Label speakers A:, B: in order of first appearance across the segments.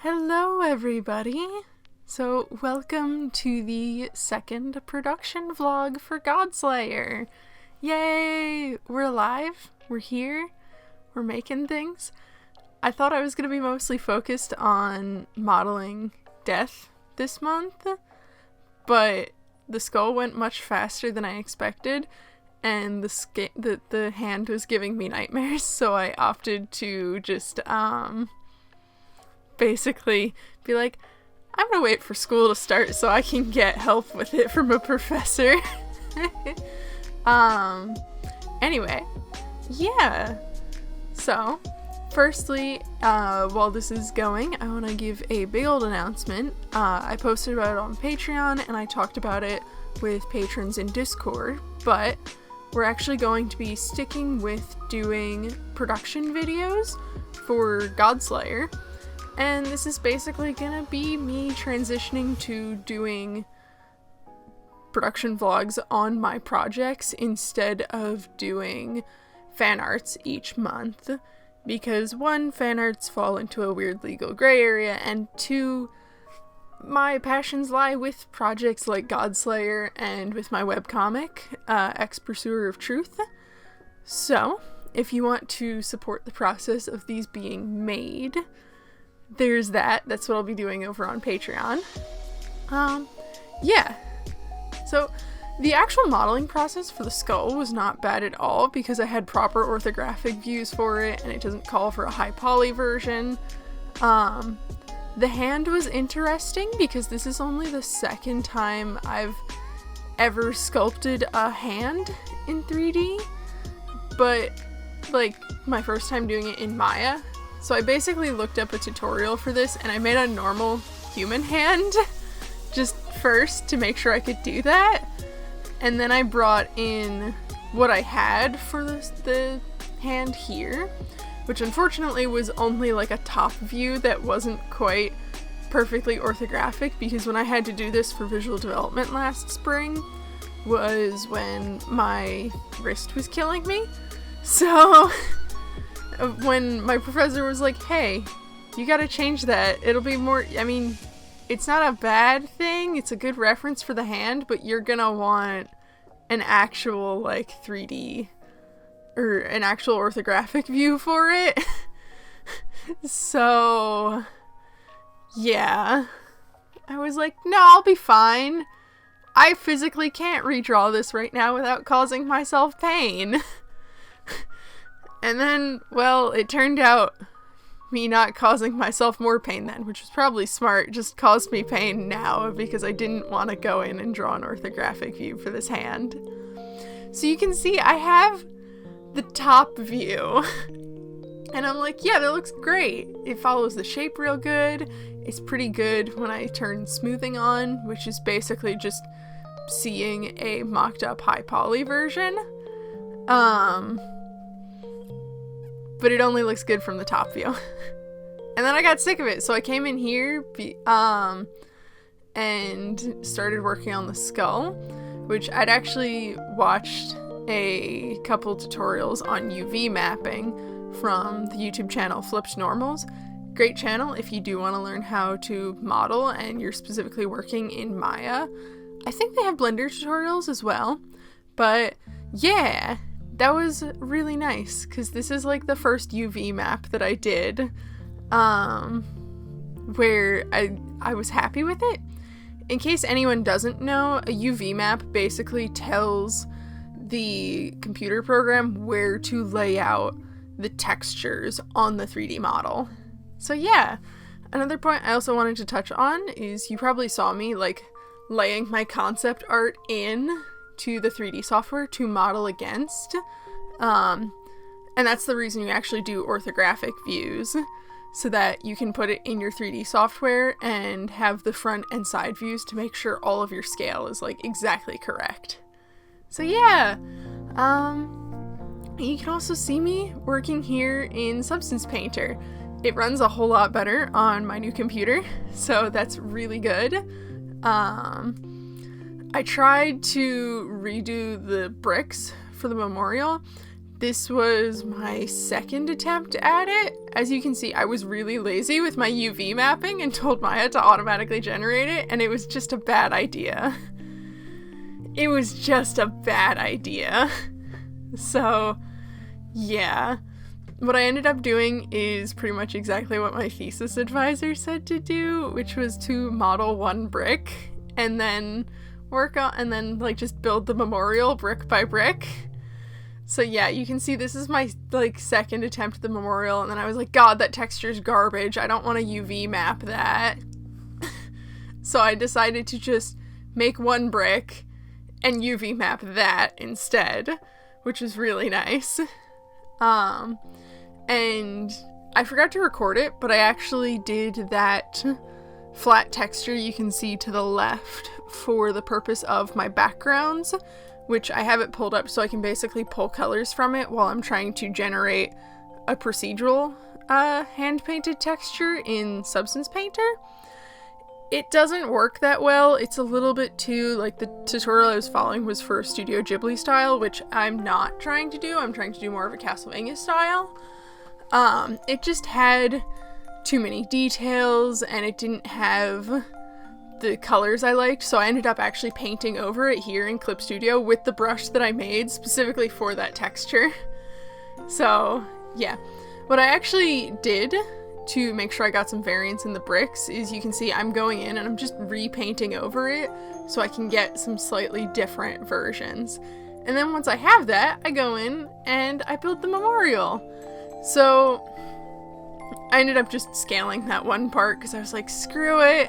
A: Hello everybody! So welcome to the second production vlog for Godslayer! Yay! We're alive, we're here, we're making things. I thought I was going to be mostly focused on modeling death this month, but the skull went much faster than I expected, and the hand was giving me nightmares, so I opted to just basically be like, I'm gonna wait for school to start so I can get help with it from a professor. Anyway, yeah. So, firstly, while this is going, I want to give a big old announcement. I posted about it on Patreon, and I talked about it with patrons in Discord, but we're actually going to be sticking with doing production videos for Godslayer. And this is basically gonna be me transitioning to doing production vlogs on my projects instead of doing fan arts each month. Because one, fan arts fall into a weird legal gray area, and two, my passions lie with projects like Godslayer and with my webcomic, 𝐏𝐢𝐻 of Truth. So, if you want to support the process of these being made, there's that. That's what I'll be doing over on Patreon. Yeah. So, the actual modeling process for the skull was not bad at all because I had proper orthographic views for it and it doesn't call for a high poly version. The hand was interesting because this is only the second time I've ever sculpted a hand in 3D, but like my first time doing it in Maya. So I basically looked up a tutorial for this and I made a normal human hand just first to make sure I could do that. And then I brought in what I had for the hand here, which unfortunately was only like a top view that wasn't quite perfectly orthographic, because when I had to do this for visual development last spring was when my wrist was killing me. So when my professor was like, hey, you gotta change that, it'll be more, I mean, it's not a bad thing, it's a good reference for the hand, but you're gonna want an actual, like, 3D, or an actual orthographic view for it. So, yeah. I was like, no, I'll be fine. I physically can't redraw this right now without causing myself pain. And then, well, it turned out me not causing myself more pain then, which was probably smart, just caused me pain now because I didn't want to go in and draw an orthographic view for this hand. So you can see I have the top view. And I'm like, yeah, that looks great. It follows the shape real good. It's pretty good when I turn smoothing on, which is basically just seeing a mocked up high poly version. But it only looks good from the top view. And then I got sick of it, so I came in here and started working on the skull, which I'd actually watched a couple tutorials on UV mapping from the YouTube channel Flipped Normals. Great channel if you do want to learn how to model and you're specifically working in Maya. I think they have Blender tutorials as well, but yeah. That was really nice, because this is like the first UV map that I did, where I was happy with it. In case anyone doesn't know, a UV map basically tells the computer program where to lay out the textures on the 3D model. So yeah, another point I also wanted to touch on is you probably saw me like laying my concept art in to the 3D software to model against, and that's the reason you actually do orthographic views, so that you can put it in your 3D software and have the front and side views to make sure all of your scale is like exactly correct. So yeah, you can also see me working here in Substance Painter. It runs a whole lot better on my new computer, so that's really good. I tried to redo the bricks for the memorial, this was my second attempt at it. As you can see, I was really lazy with my UV mapping and told Maya to automatically generate it, and it was just a bad idea. It was just a bad idea. So, yeah. What I ended up doing is pretty much exactly what my thesis advisor said to do, which was to model one brick and then like just build the memorial brick by brick. So yeah, you can see this is my like second attempt at the memorial, and then I was like, God, that texture's garbage. I don't want to UV map that. So I decided to just make one brick and UV map that instead, which was really nice. And I forgot to record it, but I actually did that flat texture you can see to the left for the purpose of my backgrounds, which I have it pulled up so I can basically pull colors from it while I'm trying to generate a procedural hand-painted texture in Substance Painter. It doesn't work that well. It's a little bit too, like, the tutorial I was following was for Studio Ghibli style, which I'm not trying to do. I'm trying to do more of a Castlevania style. It just had too many details, and it didn't have the colors I liked, so I ended up actually painting over it here in Clip Studio with the brush that I made specifically for that texture. So, yeah. What I actually did to make sure I got some variance in the bricks is, you can see I'm going in and I'm just repainting over it so I can get some slightly different versions. And then once I have that, I go in and I build the memorial. So I ended up just scaling that one part because I was like, screw it,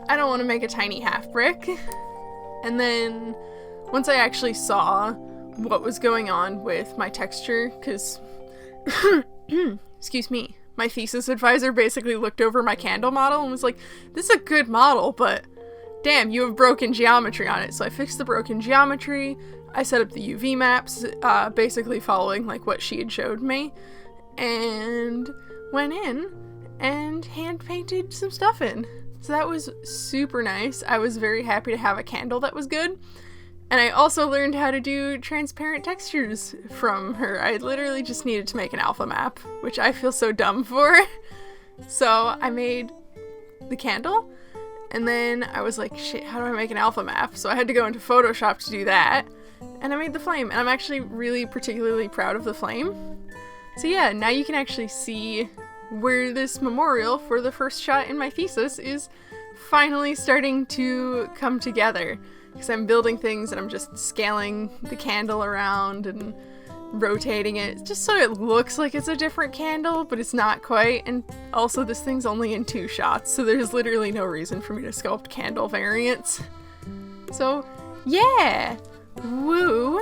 A: I don't want to make a tiny half brick. And then once I actually saw what was going on with my texture, because excuse me, my thesis advisor basically looked over my candle model and was like, this is a good model, but damn, you have broken geometry on it. So I fixed the broken geometry, I set up the UV maps, basically following like what she had showed me, and went in and hand painted some stuff in. So that was super nice. I was very happy to have a candle that was good. And I also learned how to do transparent textures from her. I literally just needed to make an alpha map, which I feel so dumb for. So I made the candle, and then I was like, shit, how do I make an alpha map? So I had to go into Photoshop to do that, and I made the flame, and I'm actually really particularly proud of the flame. So yeah, now you can actually see where this memorial for the first shot in my thesis is finally starting to come together. Because I'm building things and I'm just scaling the candle around and rotating it just so it looks like it's a different candle, but it's not quite. And also this thing's only in 2 shots, so there's literally no reason for me to sculpt candle variants. So yeah, woo.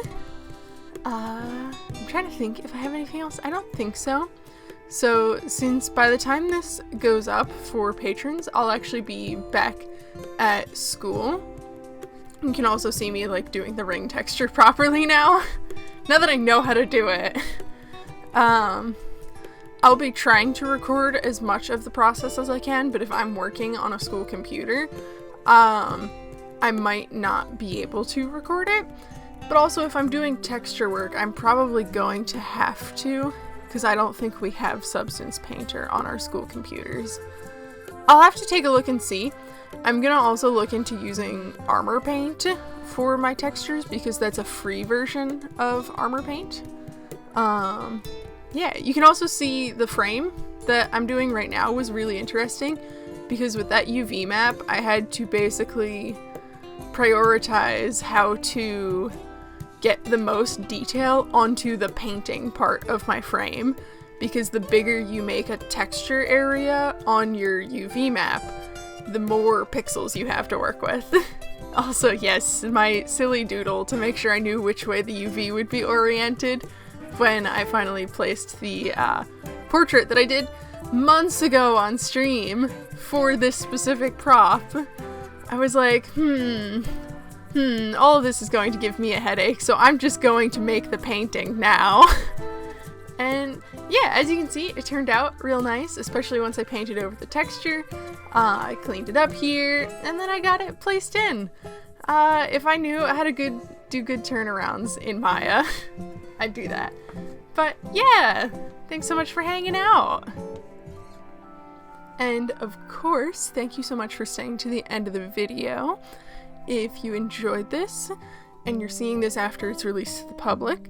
A: I'm trying to think if I have anything else. I don't think so. So since by the time this goes up for patrons, I'll actually be back at school. You can also see me like doing the ring texture properly now. Now that I know how to do it. I'll be trying to record as much of the process as I can, but if I'm working on a school computer, I might not be able to record it. But also if I'm doing texture work, I'm probably going to have to, because I don't think we have Substance Painter on our school computers. I'll have to take a look and see. I'm gonna also look into using Armor Paint for my textures because that's a free version of Armor Paint. Yeah, you can also see the frame that I'm doing right now was really interesting because with that UV map, I had to basically prioritize how to get the most detail onto the painting part of my frame, because the bigger you make a texture area on your UV map, the more pixels you have to work with. Also, yes, my silly doodle to make sure I knew which way the UV would be oriented when I finally placed the portrait that I did months ago on stream for this specific prop. I was like, all of this is going to give me a headache, so I'm just going to make the painting now. And yeah, as you can see, it turned out real nice, especially once I painted over the texture. I cleaned it up here, and then I got it placed in. If I knew how to do good turnarounds in Maya, I'd do that. But yeah, thanks so much for hanging out. And of course, thank you so much for staying to the end of the video. If you enjoyed this and you're seeing this after it's released to the public,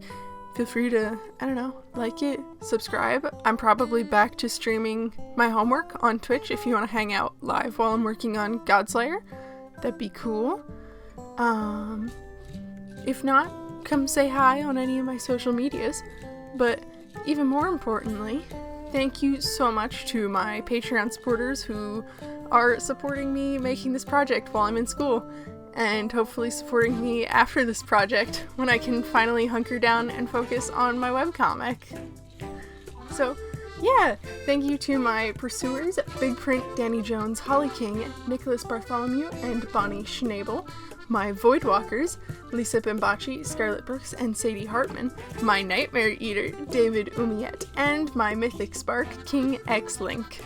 A: feel free to, I don't know, like it, subscribe. I'm probably back to streaming my homework on Twitch if you want to hang out live while I'm working on Godslayer. That'd be cool. If not, come say hi on any of my social medias. But even more importantly, thank you so much to my Patreon supporters who are supporting me making this project while I'm in school, and hopefully supporting me after this project when I can finally hunker down and focus on my webcomic. So yeah, thank you to my pursuers, Big Print, Danny Jones, Holly King, Nicholas Bartholomew, and Bonnie Schnabel, my Voidwalkers, Lisa Bimbachi, Scarlett Brooks, and Sadie Hartman, my Nightmare Eater, David Umiet, and my Mythic Spark, King X Link.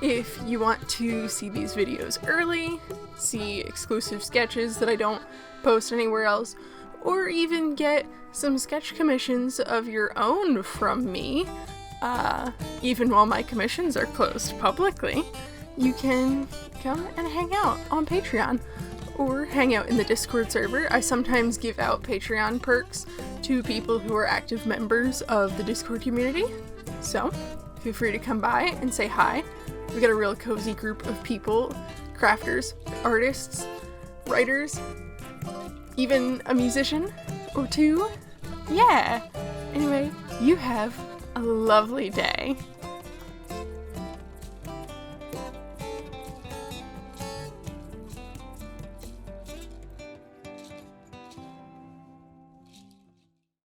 A: If you want to see these videos early, see exclusive sketches that I don't post anywhere else, or even get some sketch commissions of your own from me, even while my commissions are closed publicly, you can come and hang out on Patreon. Or hang out in the Discord server. I sometimes give out Patreon perks to people who are active members of the Discord community. So, feel free to come by and say hi. We got a real cozy group of people, crafters, artists, writers, even a musician or two. Yeah! Anyway, you have a lovely day.